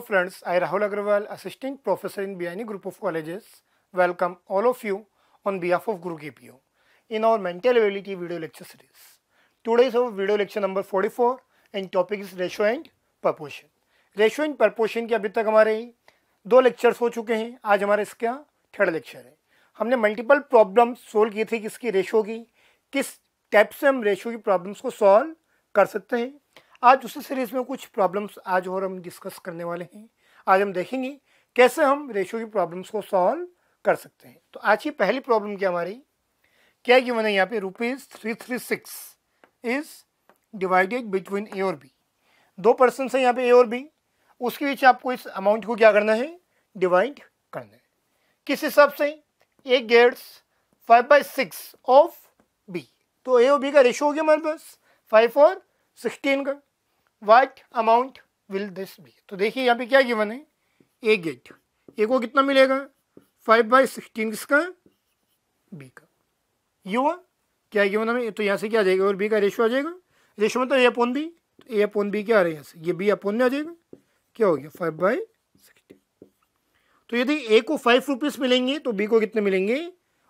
friends, I Rahul Agrawal, Assistant Professor in BINE Group of Colleges, welcome all of you on behalf of Guru KPO in our mental ability video lecture series. Today is our video lecture number 44 and topic is ratio and proportion. Ratio and proportion के अभी तक हमारे 2 lectures हो चुके हैं। आज हमारा इसका 3rd लेक्चर है। हमने मल्टीपल प्रॉब्लम्स सोल्व की थी किसकी, रेशियो की, किस टाइप से हम रेशियो की प्रॉब्लम्स को सॉल्व कर सकते हैं। आज उसी सीरीज में कुछ प्रॉब्लम्स आज और हम डिस्कस करने वाले हैं। आज हम देखेंगे कैसे हम रेशियो की प्रॉब्लम्स को सॉल्व कर सकते हैं। तो आज की पहली प्रॉब्लम क्या हमारी क्या गिवन है यहाँ पे, ₹336 इज डिवाइडेड बिटवीन ए और बी। 2 पर्सन है यहाँ पे ए और बी, उसके बीच आपको इस अमाउंट को क्या करना है, डिवाइड करना है। किस हिसाब से, ए गेट्स 5/6 ऑफ बी। तो ए और बी का रेशियो हो गया हमारे पास 5 और 16 का। What amount will this be. तो देखिए यहाँ पे क्या गिवन है, ए गेट, ए को कितना मिलेगा 5/16 किसका, बी का। ये हुआ क्या गिवन हमें, तो यहाँ से क्या आ जाएगा, और बी का रेशियो आ जाएगा। रेशियो मतलब ए अपॉन बी, तो ए अपॉन बी क्या आ रहा है यहाँ से, ये बी अपॉन में आ जाएगा, क्या हो गया 5/16। तो यदि ए को 5 रुपीज़ मिलेंगे तो बी को कितने मिलेंगे,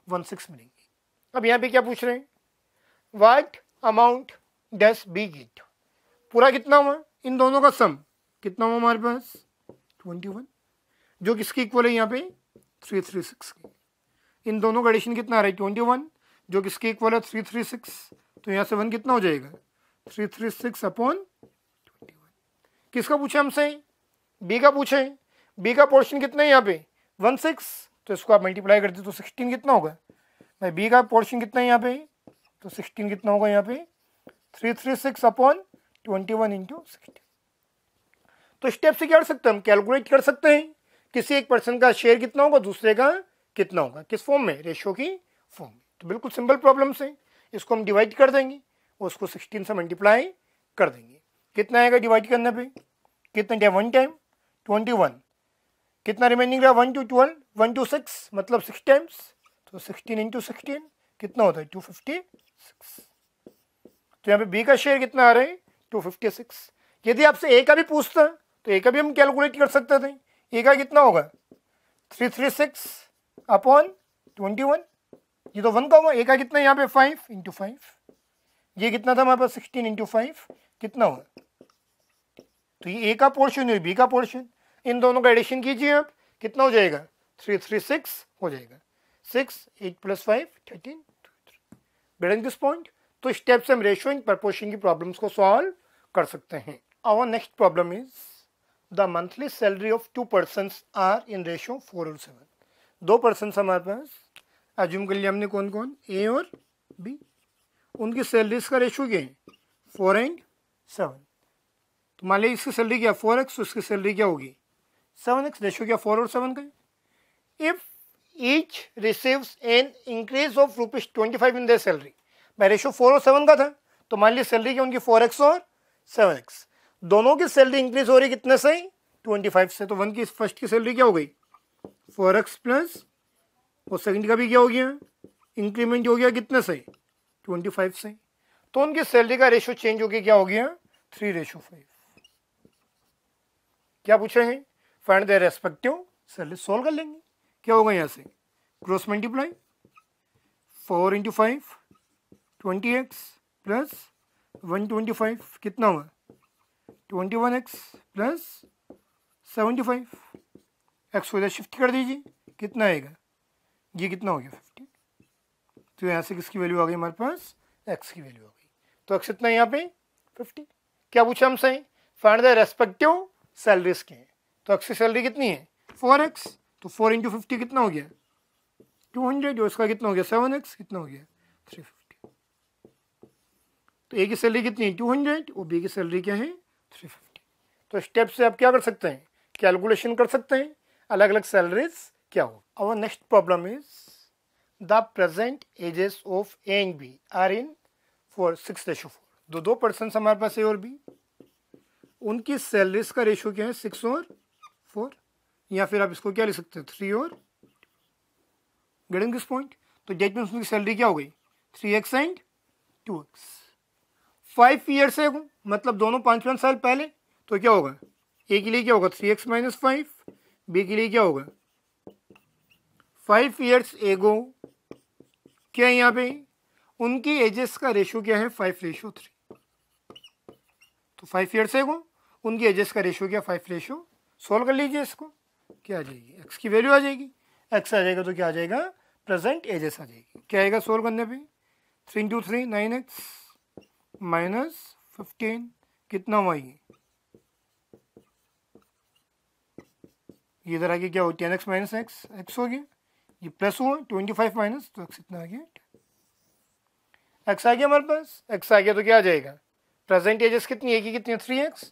16 मिलेंगे। अब यहाँ पे क्या पूछ रहे हैं, what amount does be get. पूरा कितना हुआ, इन दोनों का सम कितना हुआ हमारे पास 21, जो किसकी इक्वल है यहाँ पे 336 की। इन दोनों का एडिशन कितना आ रहा है 21, जो किसकी इक्वल है 336। तो यहाँ से 1 कितना हो जाएगा 336 अपॉन 21। किसका पूछा हमसे, बी का पूछे। बी का पोर्शन कितना है यहाँ पे 16, तो इसको आप मल्टीप्लाई करते तो 16 कितना होगा भाई, बी का पोर्शन कितना है यहाँ पे, तो 16 कितना होगा यहाँ पे 336 अपॉन 21 इंटू 16। तो स्टेप से क्या कर सकते हैं हम, कैलकुलेट कर सकते हैं किसी एक पर्सन का शेयर कितना होगा, दूसरे का कितना होगा, किस फॉर्म में, रेशियो की फॉर्म में। तो बिल्कुल सिंपल प्रॉब्लम से इसको हम डिवाइड कर देंगे और उसको 16 से मल्टीप्लाई कर देंगे। कितना आएगा डिवाइड करने पे, कितना टाइम 1 टाइम 21, कितना रिमेनिंग रहा 1 to 12, 1 to 6 मतलब 6 टाइम्स। तो 16 इंटू 16 कितना होता है 256। तो यहाँ पे बी का शेयर कितना आ रहा है 256। यदि आपसे ए का भी पूछता तो ए का भी हम कैलकुलेट कर सकते थे। ए का कितना होगा 336 अपॉन 21, ये तो 1 का हुआ। ए का कितना यहाँ पे 5 इंटू 5, ये कितना था हमारे पास 16 इंटू 5 कितना हुआ। तो ये ए का पोर्शन है, बी का पोर्शन, इन दोनों का एडिशन कीजिए आप, कितना हो जाएगा 336 हो जाएगा। 6 8 + 5 13। Getting this point. तो स्टेप से हम रेशियो एंड प्रपोर्शन की प्रॉब्लम्स को सॉल्व कर सकते हैं। Our next problem is the monthly salary of 2 persons are in ratio 4 और 7। 2 पर्सन हमारे पास, अज्यूम कर लिया हमने कौन कौन, ए और बी। उनकी सैलरीज का रेशियो क्या है 4 और 7। तो मान लीजिए इसकी सैलरी क्या 4x, तो इसकी सैलरी क्या होगी 7x। रेशियो क्या 4 और 7 का है। If each receives an increase of ₹25 in their salary. भाई रेशियो 4 और 7 का था, तो मान लीजिए सैलरी क्या उनकी 4x और 7x, दोनों की सैलरी इंक्रीज हो रही कितने से 25 से। तो वन की फर्स्ट की सैलरी क्या हो गई 4x प्लस, और सेकंड का भी क्या हो गया इंक्रीमेंट हो गया कितने से 25 से। तो उनकी सैलरी का रेशियो चेंज हो गया, क्या हो गया 3:5। क्या पूछे हैं, find their respective salary. Solve कर लेंगे, क्या होगा यहाँ से cross multiply 4 into 5 20x plus 125 कितना हुआ 21x प्लस 75। एक्स को इधर शिफ्ट कर दीजिए, कितना आएगा, ये कितना हो गया 50। तो यहाँ से किसकी वैल्यू आ गई हमारे पास, एक्स की वैल्यू आ गई। तो एक्स इतना यहाँ पे 50। क्या पूछा हमसे, फाइंड द रेस्पेक्टिव सैलरीज के हैं। तो एक्स की सैलरी कितनी है 4x, तो 4 इंटू 50 कितना हो गया 200, और इसका कितना हो गया 7x कितना हो गया 350। तो ए की सैलरी कितनी है 200 और बी की सैलरी क्या है 350। तो स्टेप से आप क्या कर सकते हैं, कैलकुलेशन कर सकते हैं अलग अलग सैलरीज क्या हो। Our next problem is the present ages of A and B are in 6:4। 2 person हमारे पास ए और बी, उनकी सैलरीज का रेशियो क्या है 6 और 4, या फिर आप इसको क्या ले सकते हैं 3 और। Getting this point. तो डेट मीन्स उनकी सैलरी क्या हो गई 3x एंड 2x। 5 ईयर्स है मतलब दोनों 5 साल पहले, तो क्या होगा ए के लिए क्या होगा 3x माइनस 5, बी के लिए क्या होगा 5 years एगो क्या है यहाँ पे उनकी एजेस का रेशियो क्या है 5:3। तो 5 years एगो उनकी एजेस का रेशियो क्या 5:। सोल्व कर लीजिए इसको, क्या आ जाएगी x की वैल्यू आ जाएगी, x आ जाएगा तो क्या आ जाएगा प्रेजेंट एजेस आ जाएगी। क्या आएगा सोल्व करने पे 3 × 3 9x माइनस 15 कितना हुआ ये इधर आगे क्या हो 10x माइनस x हो गया, ये प्लस हुआ 25 माइनस तो x इतना आ गया, x आ गया हमारे पास, x आ गया तो क्या आ जाएगा प्रेजेंट एजेस कितनी है कि कितनी है 3x,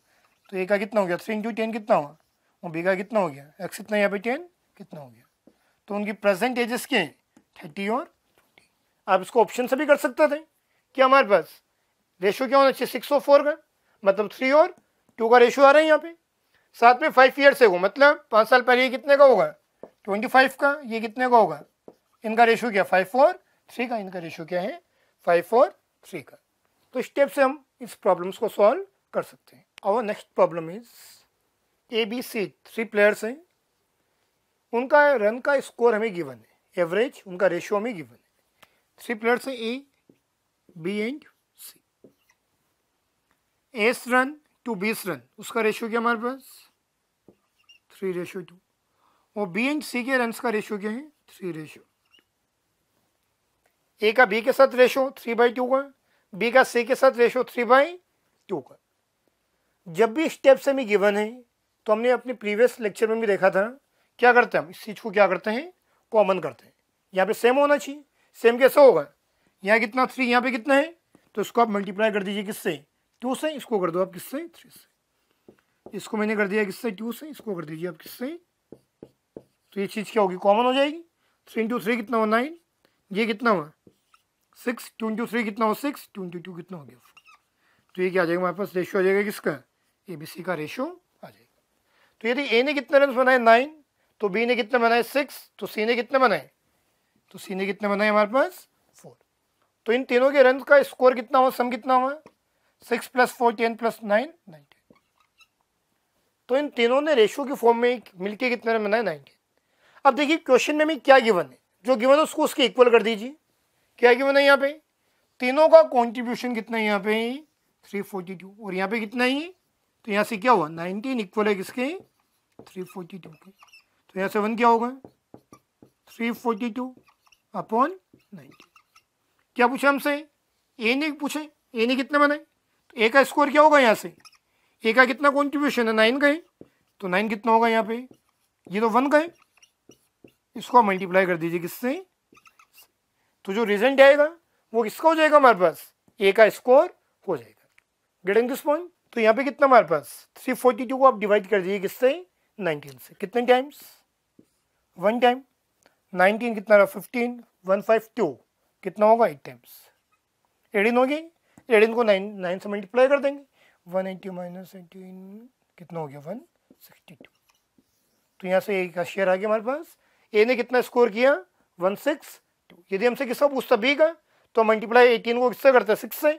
तो ए का कितना हो गया 3 × 10 कितना हुआ और बी का कितना हो गया x इतना यहाँ पे 10 कितना हो गया, तो उनकी प्रेजेंट एजेस क्या है 30 और 20। आप इसको ऑप्शन से भी कर सकते थे कि हमारे पास रेशियो क्या होना चाहिए 6 और 4 का, मतलब 3 और 2 का रेशियो आ रहा है यहाँ पे, साथ में 5 years एगो मतलब 5 साल पहले ये कितने का होगा 25 का, ये कितने का होगा इनका रेशियो क्या 5 और 3 का, इनका रेशियो क्या है 5 और 3 का। तो स्टेप से हम इस प्रॉब्लम्स को सॉल्व कर सकते हैं। Our next problem is ABC 3 players हैं, उनका रन का स्कोर हमें गिवन है, एवरेज उनका रेशियो हमें गिवन है। 3 प्लेयर्स हैं A, B and C। A's run to B's run उसका रेशियो क्या हमारे पास 3:2 और B एंड C के रन का रेशियो क्या है 3:2। A का B के साथ रेशियो 3/2 का, B का C के साथ रेशियो 3/2 का। जब भी स्टेप्स हमें गिवन है तो हमने अपने प्रीवियस लेक्चर में भी देखा था क्या करते हैं हम इस चीज़ को क्या करते हैं कॉमन करते हैं, यहाँ पे सेम होना चाहिए। सेम कैसे होगा, यहाँ कितना 3 यहाँ पे कितना है तो इसको आप मल्टीप्लाई कर दीजिए किससे 2 से, इसको कर दो आप किससे 3 से, इसको मैंने कर दिया किससे 2 से, इसको कर दीजिए आप किससे, तो ये चीज़ क्या होगी कॉमन हो जाएगी। 3 × 3 कितना हुआ 9, ये कितना हुआ 6, 2 × 3 कितना हुआ 6, 2 × 2 कितना हो गया 4, तो ये क्या आ जाएगा हमारे पास रेशियो आ जाएगा किसका ABC का रेशियो आ जाएगा। तो यदि A ने कितने रन बनाए 9, तो B ने कितने बनाए 6, तो C ने कितने बनाए, तो C ने कितने बनाए हमारे पास 4। तो इन तीनों के रन का स्कोर कितना हुआ, सम कितना हुआ 6 + 4 10 + 9 19। तो इन तीनों ने रेशियो की फॉर्म में मिलके कितने रन बनाए 19। अब देखिए क्वेश्चन में क्या गिवन है, जो गिवन है उसको उसके इक्वल कर दीजिए। क्या गिवन है यहाँ पे, तीनों का कॉन्ट्रीब्यूशन कितना है यहाँ पे 342 और यहाँ पे कितना है, तो यहाँ से क्या हुआ 19 इक्वल है किसके 342 के, तो यहाँ से 1 क्या होगा 342 अपॉन 19। क्या पूछा हमसे, ए ने पूछे, ए ने कितने बनाए, तो ए का स्कोर क्या होगा यहाँ से, ए का कितना कॉन्ट्रीब्यूशन है 9 का है, तो 9 कितना होगा यहाँ पे, ये तो 1 का है, इसको मल्टीप्लाई कर दीजिए किससे, तो जो रिजल्ट आएगा वो किसका हो जाएगा हमारे पास ए का स्कोर हो जाएगा। गेटिंग दिस पॉइंट, तो यहाँ पे कितना हमारे पास 342 को आप डिवाइड कर दीजिए किससे 19 से, कितने टाइम्स 1 टाइम, 19 कितना रहा 15, 152 कितना होगा 8 टाइम्स, 18 होगी, 18 को 9 से मल्टीप्लाई कर देंगे, 180 माइनस 18 कितना हो गया 162। तो यहाँ से ए का शेयर आ गया हमारे पास, ए ने कितना स्कोर किया 162। यदि हमसे किसका पूछता बी का, तो मल्टीप्लाई 18 को किससे करते हैं 6 से,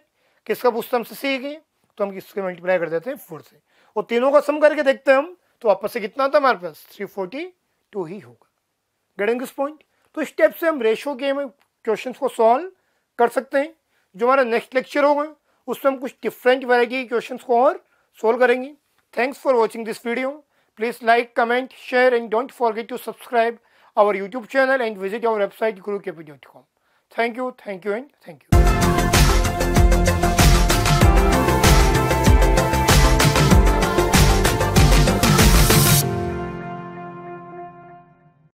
किसका पूछता हमसे सी की, तो हम किसके मल्टीप्लाई कर देते हैं 4 से, और तीनों का सम करके देखते हैं हम, तो आपस से कितना आता है हमारे पास 342 ही होगा। गेटिंग दिस पॉइंट, तो स्टेप से हम रेशियो के क्वेश्चंस को सॉल्व कर सकते हैं। जो हमारा नेक्स्ट लेक्चर होगा उसमें हम कुछ डिफरेंट वैरायटी के क्वेश्चंस को और सॉल्व करेंगे। Thanks for watching this video, please like comment share and don't forget to subscribe our YouTube channel and visit our website gurukp.com. Thank you and thank you.